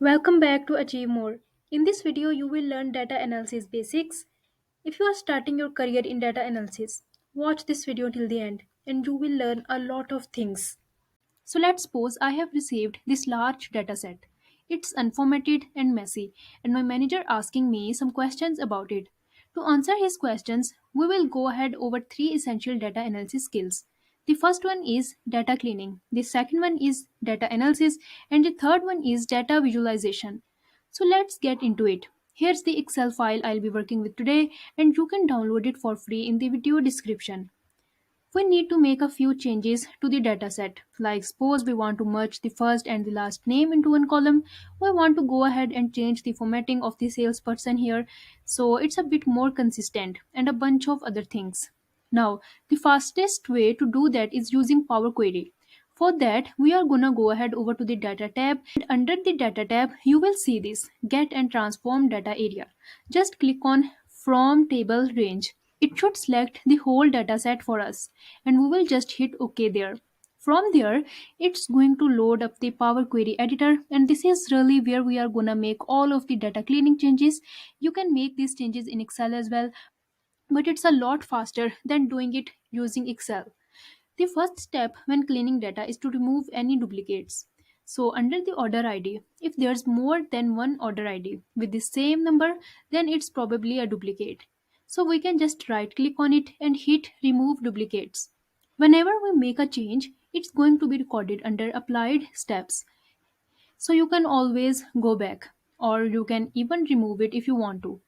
Welcome back to Achieve More. In this video, you will learn data analysis basics. If you are starting your career in data analysis, watch this video till the end and you will learn a lot of things. So let's suppose I have received this large data set. It's unformatted and messy, and my manager asking me some questions about it. To answer his questions, we will go ahead over three essential data analysis skills. The first one is data cleaning, the second one is data analysis, and the third one is data visualization. So let's get into it. Here's the Excel file I'll be working with today, and you can download it for free in the video description. We need to make a few changes to the dataset. Like suppose we want to merge the first and the last name into one column. We want to go ahead and change the formatting of the salesperson here so it's a bit more consistent and a bunch of other things. Now, the fastest way to do that is using Power Query. For that, we are gonna go ahead over to the data tab, and under the data tab, you will see this get and transform data area. Just click on from table range. It should select the whole dataset for us and we will just hit OK there. From there, it's going to load up the Power Query editor, and this is really where we are gonna make all of the data cleaning changes. You can make these changes in Excel as well, but it's a lot faster than doing it using Excel. The first step when cleaning data is to remove any duplicates. So under the order ID, if there's more than one order ID with the same number, then it's probably a duplicate. So we can just right click on it and hit remove duplicates. Whenever we make a change, it's going to be recorded under applied steps. So you can always go back or you can even remove it if you want to.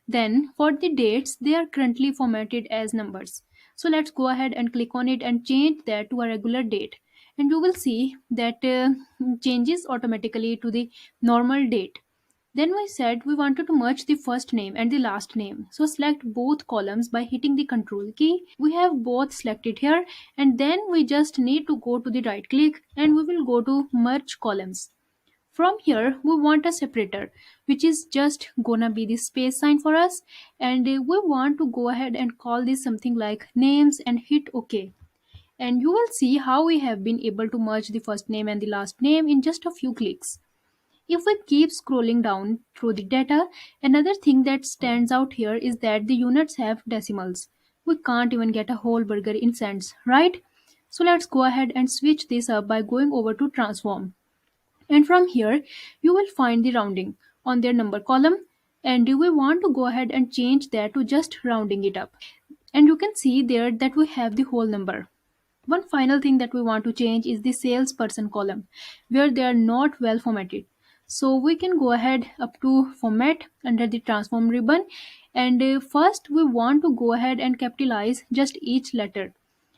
Then for the dates, they are currently formatted as numbers. So let's go ahead and click on it and change that to a regular date. And you will see that changes automatically to the normal date. Then we said we wanted to merge the first name and the last name. So select both columns by hitting the control key. We have both selected here, and then we just need to go to the right click and we will go to merge columns. From here, we want a separator, which is just gonna be the space sign for us. And we want to go ahead and call this something like names and hit OK. And you will see how we have been able to merge the first name and the last name in just a few clicks. If we keep scrolling down through the data, another thing that stands out here is that the units have decimals. We can't even get a whole burger in cents, right? So let's go ahead and switch this up by going over to transform. And from here, you will find the rounding on their number column, and you will want to go ahead and change that to just rounding it up. And you can see there that we have the whole number. One final thing that we want to change is the salesperson column where they are not well formatted. So we can go ahead up to format under the transform ribbon, and first we want to go ahead and capitalize just each letter,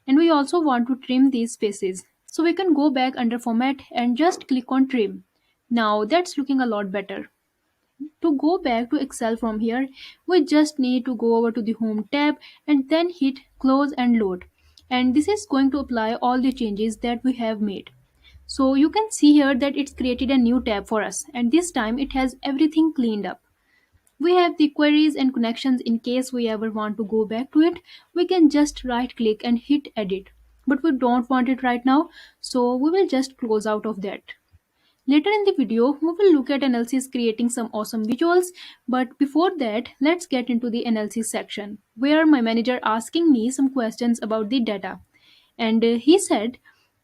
and we also want to trim these spaces. So we can go back under format and just click on trim. Now that's looking a lot better. To go back to Excel from here, we just need to go over to the Home tab and then hit Close and Load. And this is going to apply all the changes that we have made. So you can see here that it's created a new tab for us, and this time it has everything cleaned up. We have the queries and connections in case we ever want to go back to it. We can just right click and hit edit. But we don't want it right now, so we will just close out of that. Later in the video, we will look at analysis creating some awesome visuals, but before that, let's get into the analysis section, where my manager asking me some questions about the data. And he said,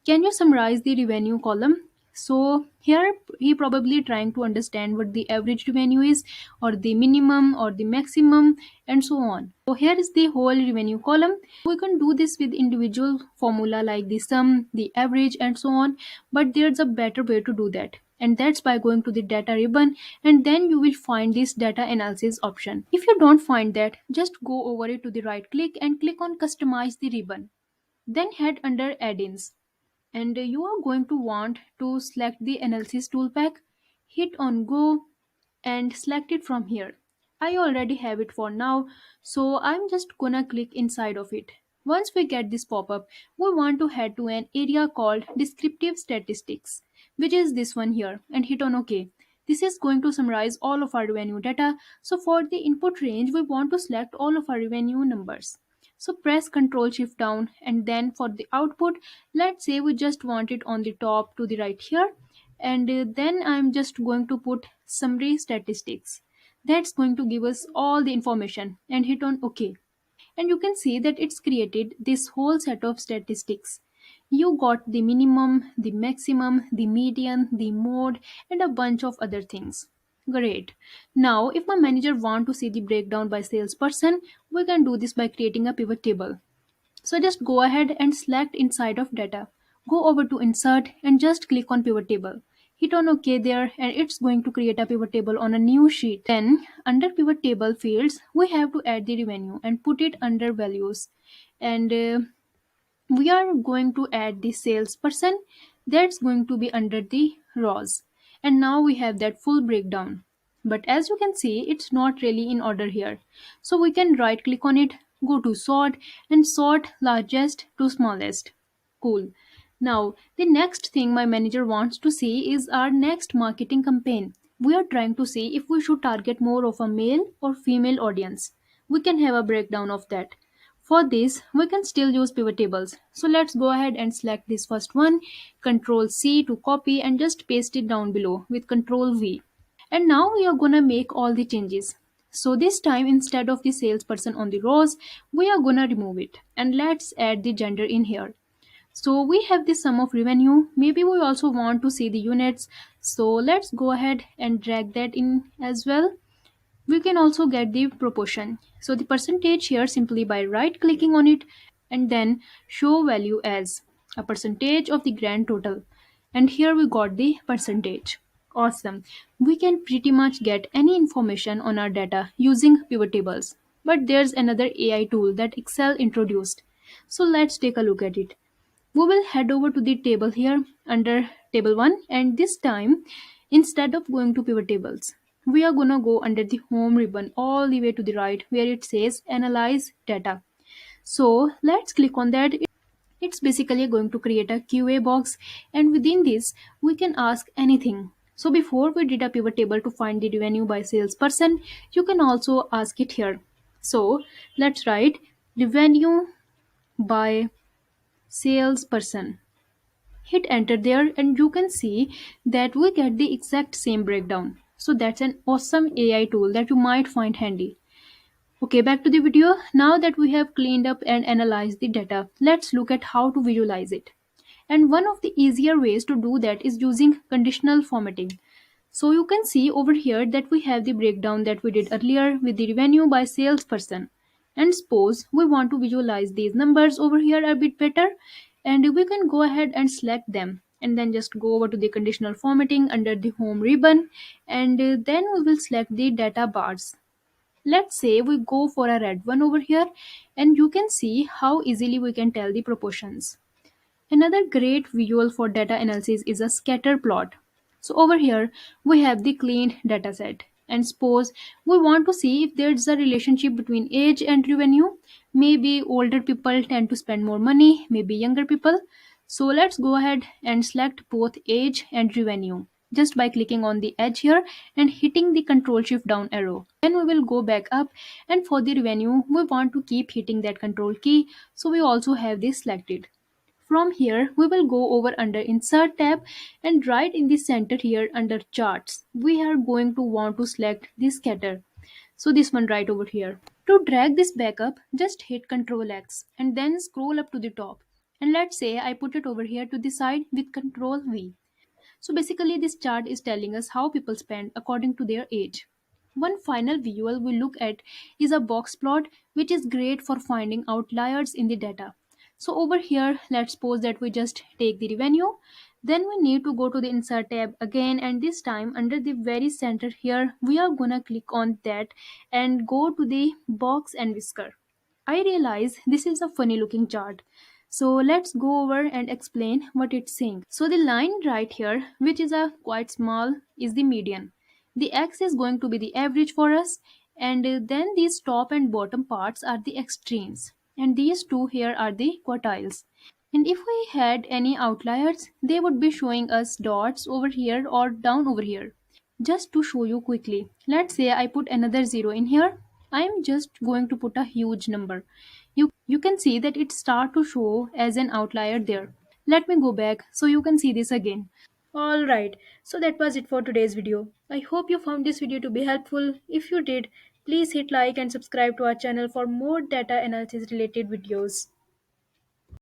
can you summarize the revenue column? So here he probably trying to understand what the average revenue is, or the minimum or the maximum, and so on. So here is the whole revenue column. We can do this with individual formula like the sum, the average, and so on, but there's a better way to do that, and that's by going to the data ribbon, and then you will find this data analysis option. If you don't find that, just go over it to the right click and click on customize the ribbon, then head under add-ins, and you are going to want to select the analysis tool pack, hit on go, and select it from here. I already have it for now, so I'm just gonna click inside of it. Once we get this pop-up, we want to head to an area called descriptive statistics, which is this one here, and hit on OK. This is going to summarize all of our revenue data. So for the input range, we want to select all of our revenue numbers. So press Ctrl Shift down, and then for the output, let's say we just want it on the top to the right here, And then I'm just going to put summary statistics. That's going to give us all the information and hit on OK. And you can see that it's created this whole set of statistics. You got the minimum, the maximum, the median, the mode, and a bunch of other things. Great. Now, if my manager want to see the breakdown by salesperson, we can do this by creating a pivot table. So just go ahead and select inside of data. Go over to insert and just click on pivot table. Hit on OK there and it's going to create a pivot table on a new sheet. Then under pivot table fields, we have to add the revenue and put it under values. And we are going to add the salesperson that's going to be under the rows. And now we have that full breakdown. But as you can see, it's not really in order here. So we can right click on it, go to sort, and sort largest to smallest. Cool. Now, the next thing my manager wants to see is our next marketing campaign. We are trying to see if we should target more of a male or female audience. We can have a breakdown of that. For this, we can still use pivot tables. So let's go ahead and select this first one, Control C to copy and just paste it down below with Control V. And now we are gonna make all the changes. So this time instead of the salesperson on the rows, we are gonna remove it. And let's add the gender in here. So we have the sum of revenue. Maybe we also want to see the units. So let's go ahead and drag that in as well. We can also get the proportion. So the percentage here simply by right clicking on it and then show value as a percentage of the grand total. And here we got the percentage. Awesome. We can pretty much get any information on our data using pivot tables. But there's another AI tool that Excel introduced. So let's take a look at it. We will head over to the table here under table 1, and this time instead of going to pivot tables, we are gonna go under the home ribbon all the way to the right where it says analyze data. So let's click on that. It's basically going to create a QA box, and within this we can ask anything. So before we did a pivot table to find the revenue by salesperson, you can also ask it here. So let's write revenue by salesperson. Hit enter there and you can see that we get the exact same breakdown. So that's an awesome AI tool that you might find handy. Okay, back to the video. Now that we have cleaned up and analyzed the data, let's look at how to visualize it. And one of the easier ways to do that is using conditional formatting. So you can see over here that we have the breakdown that we did earlier with the revenue by salesperson. And suppose we want to visualize these numbers over here a bit better, and we can go ahead and select them and then just go over to the conditional formatting under the home ribbon, and then we will select the data bars. Let's say we go for a red one over here, and you can see how easily we can tell the proportions. Another great visual for data analysis is a scatter plot. So over here we have the cleaned data set, and suppose we want to see if there's a relationship between age and revenue. Maybe older people tend to spend more money, maybe younger people. So let's go ahead and select both age and revenue just by clicking on the edge here and hitting the control shift down arrow. Then we will go back up, and for the revenue we want to keep hitting that control key, so we also have this selected. From here, we will go over under Insert tab, and right in the center here under Charts, we are going to want to select the scatter. So this one right over here. To drag this back up, just hit Ctrl X and then scroll up to the top. And let's say I put it over here to the side with Ctrl V. So basically this chart is telling us how people spend according to their age. One final visual we look at is a box plot, which is great for finding outliers in the data. So over here, let's suppose that we just take the revenue. Then we need to go to the insert tab again, and this time under the very center here, we are gonna click on that and go to the box and whisker. I realize this is a funny looking chart. So let's go over and explain what it's saying. So the line right here, which is a quite small, is the median. The x is going to be the average for us, and then these top and bottom parts are the extremes, and these two here are the quartiles. And if we had any outliers, they would be showing us dots over here or down over here. Just to show you quickly, let's say I put another 0 in here. I'm just going to put a huge number. You can see that it start to show as an outlier there. Let me go back so you can see this again. Alright, so that was it for today's video. I hope you found this video to be helpful. If you did, please hit like and subscribe to our channel for more data analysis related videos.